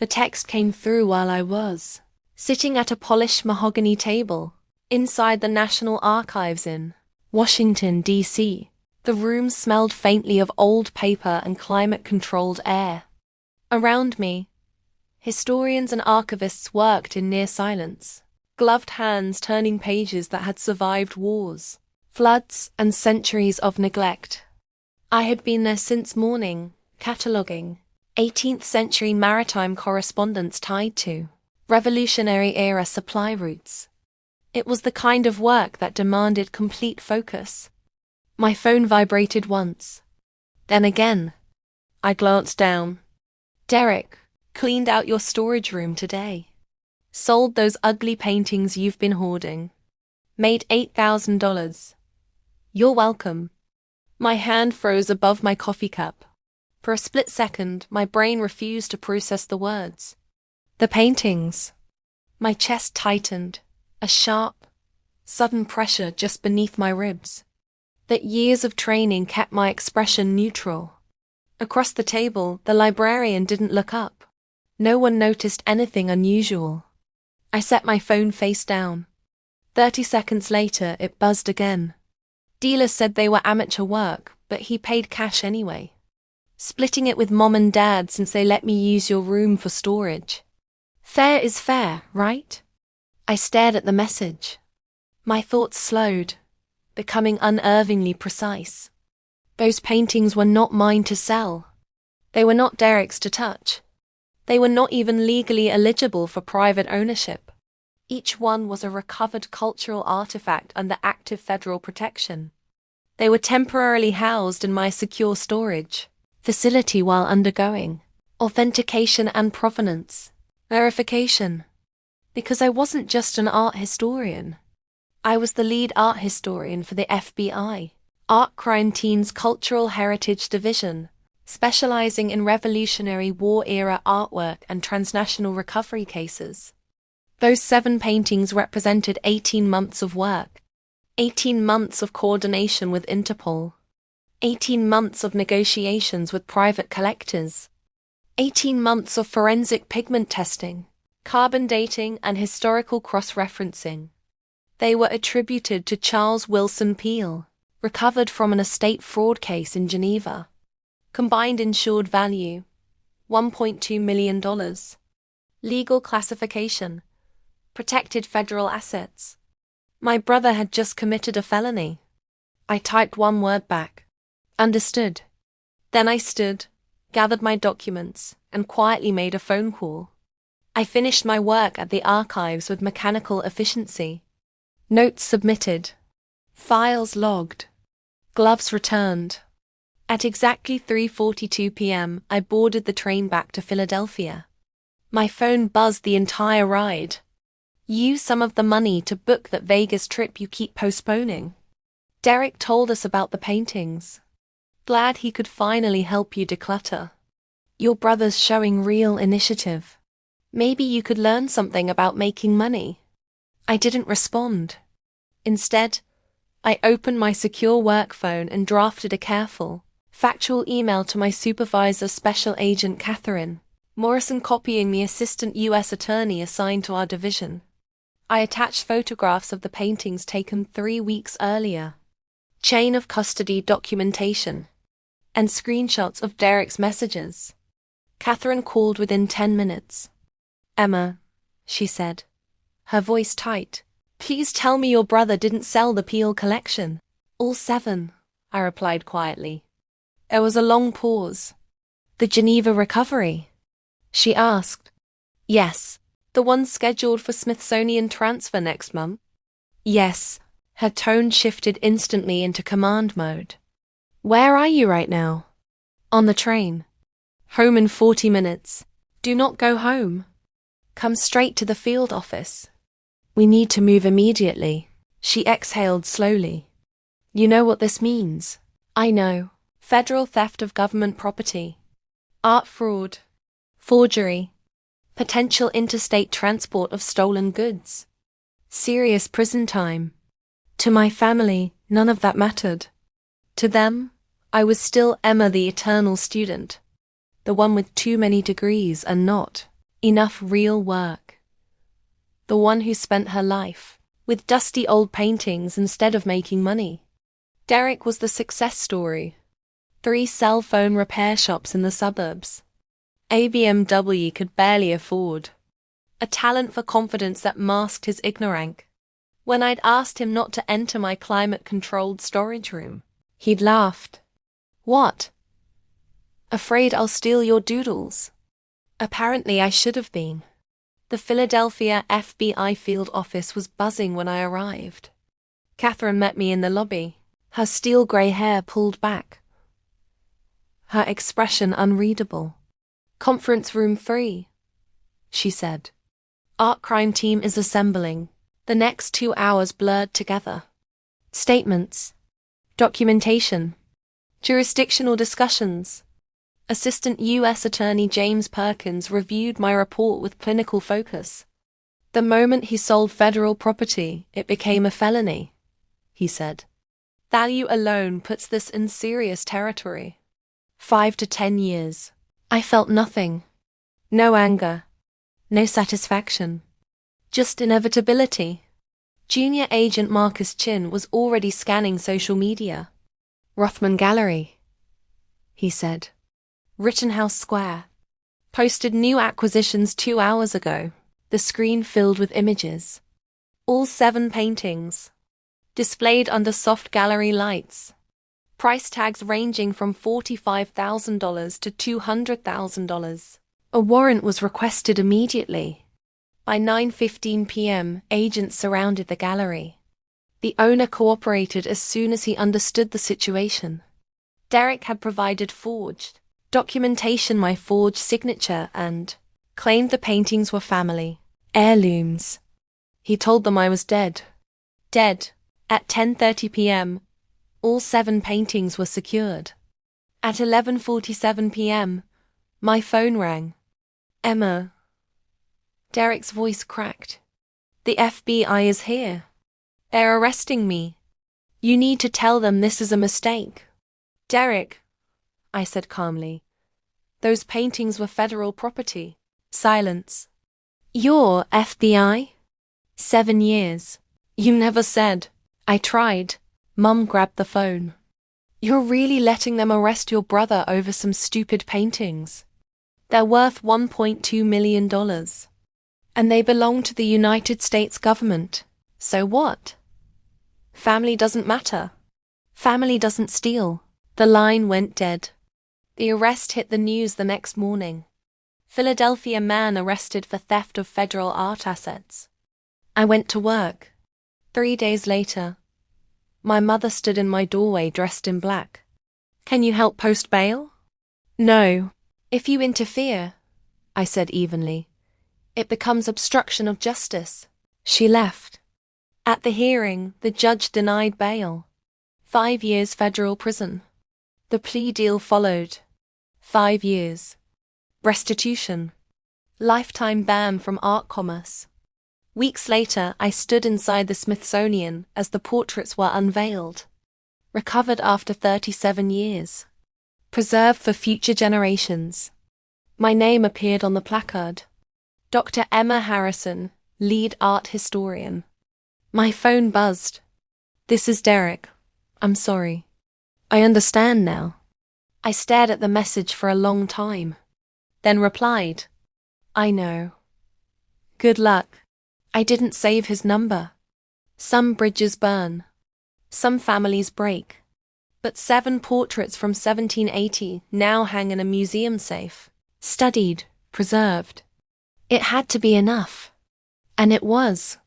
The text came through while I was sitting at a polished mahogany table inside the National Archives in Washington, D.C. The room smelled faintly of old paper and climate-controlled air. Around me, historians and archivists worked in near silence, gloved hands turning pages that had survived wars, floods, and centuries of neglect. I had been there since morning, cataloguing 18th century maritime correspondence tied to Revolutionary-era supply routes. It was the kind of work that demanded complete focus. My phone vibrated once. Then again. I glanced down. Derek, cleaned out your storage room today. Sold those ugly paintings you've been hoarding. Made $8,000. You're welcome. My hand froze above my coffee cup. For a split second, my brain refused to process the words. The paintings. My chest tightened, a sharp, sudden pressure just beneath my ribs. That years of training kept my expression neutral. Across the table, the librarian didn't look up. No one noticed anything unusual. I set my phone face down. 30 seconds later, it buzzed again. Dealer said they were amateur work, but he paid cash anyway. Splitting it with Mom and Dad since they let me use your room for storage. Fair is fair, right? I stared at the message. My thoughts slowed, becoming unervingly precise. Those paintings were not mine to sell. They were not Derek's to touch. They were not even legally eligible for private ownership. Each one was a recovered cultural artifact under active federal protection. They were temporarily housed in my secure storage facility while undergoing authentication and provenance verification. Because I wasn't just an art historian. I was the lead art historian for the FBI, Art Crime Team's Cultural Heritage Division, specializing in Revolutionary War-era artwork and transnational recovery cases. Those 7 paintings represented 18 months of work, 18 months of coordination with Interpol, 18 months of negotiations with private collectors, 18 months of forensic pigment testing, carbon dating, and historical cross-referencing. They were attributed to Charles Wilson Peale, recovered from an estate fraud case in Geneva. Combined insured value, $1.2 million. Legal classification, protected federal assets. My brother had just committed a felony. I typed one word back. Understood. Then I stood, gathered my documents, and quietly made a phone call. I finished my work at the archives with mechanical efficiency. Notes submitted. Files logged. Gloves returned. At exactly 3:42 p.m., I boarded the train back to Philadelphia. My phone buzzed the entire ride. Use some of the money to book that Vegas trip you keep postponing. Derek told us about the paintings. Glad he could finally help you declutter. Your brother's showing real initiative. Maybe you could learn something about making money. I didn't respond. Instead, I opened my secure work phone and drafted a careful, factual email to my supervisor, Special Agent Catherine Morrison, copying the assistant U.S. attorney assigned to our division. I attached photographs of the paintings taken 3 weeks earlier, chain of custody documentation, and screenshots of Derek's messages. Catherine called within 10 minutes. Emma, she said, her voice tight, please tell me your brother didn't sell the Peale collection. All 7, I replied quietly. There was a long pause. The Geneva recovery? She asked. Yes, the one scheduled for Smithsonian transfer next month. Yes, her tone shifted instantly into command mode. Where are you right now? On the train. Home in 40 minutes. Do not go home. Come straight to the field office. We need to move immediately. She exhaled slowly. You know what this means? I know. Federal theft of government property. Art fraud. Forgery. Potential interstate transport of stolen goods. Serious prison time. To my family, none of that mattered. To them, I was still Emma, the eternal student. The one with too many degrees and not Enough real work. The one who spent her life with dusty old paintings instead of making money. Derek was the success story. 3 cell phone repair shops in the suburbs. A BMW could barely afford. A talent for confidence that masked his ignorance. When I'd asked him not to enter my climate-controlled storage room, he'd laughed. What? Afraid I'll steal your doodles? Apparently I should have been. The Philadelphia FBI field office was buzzing when I arrived. Catherine met me in the lobby, her steel grey hair pulled back, her expression unreadable. Conference room 3, she said. Art crime team is assembling. The next 2 hours blurred together. Statements. Documentation. Jurisdictional discussions. Assistant U.S. Attorney James Perkins reviewed my report with clinical focus. The moment he sold federal property, it became a felony, he said. Value alone puts this in serious territory. 5 to 10 years. I felt nothing. No anger. No satisfaction. Just inevitability. Junior Agent Marcus Chin was already scanning social media. Rothman Gallery, he said. Rittenhouse Square. Posted new acquisitions 2 hours ago. The screen filled with images. All 7 paintings. Displayed under soft gallery lights. Price tags ranging from $45,000 to $200,000. A warrant was requested immediately. By 9:15 p.m., agents surrounded the gallery. The owner cooperated as soon as he understood the situation. Derek had provided forged documentation, my forged signature, and claimed the paintings were family heirlooms. He told them I was dead. Dead. At 10:30 p.m., all 7 paintings were secured. At 11:47 p.m., my phone rang. Emma. Derek's voice cracked. The FBI is here. They're arresting me. You need to tell them this is a mistake. Derek, I said calmly. Those paintings were federal property. Silence. You're FBI? 7 years. You never said. I tried. Mum grabbed the phone. You're really letting them arrest your brother over some stupid paintings? They're worth $1.2 million. And they belong to the United States government. So what? Family doesn't matter. Family doesn't steal. The line went dead. The arrest hit the news the next morning. Philadelphia man arrested for theft of federal art assets. I went to work. 3 days later, my mother stood in my doorway dressed in black. Can you help post bail? No. If you interfere, I said evenly, it becomes obstruction of justice. She left. At the hearing, the judge denied bail. 5 years federal prison. The plea deal followed. 5 years. Restitution. Lifetime ban from art commerce. Weeks later, I stood inside the Smithsonian as the portraits were unveiled. Recovered after 37 years. Preserved for future generations. My name appeared on the placard. Dr. Emma Harrison, lead art historian. My phone buzzed. This is Derek. I'm sorry. I understand now. I stared at the message for a long time. Then replied, I know. Good luck. I didn't save his number. Some bridges burn. Some families break. But 7 portraits from 1780 now hang in a museum safe. Studied, preserved. It had to be enough. And it was.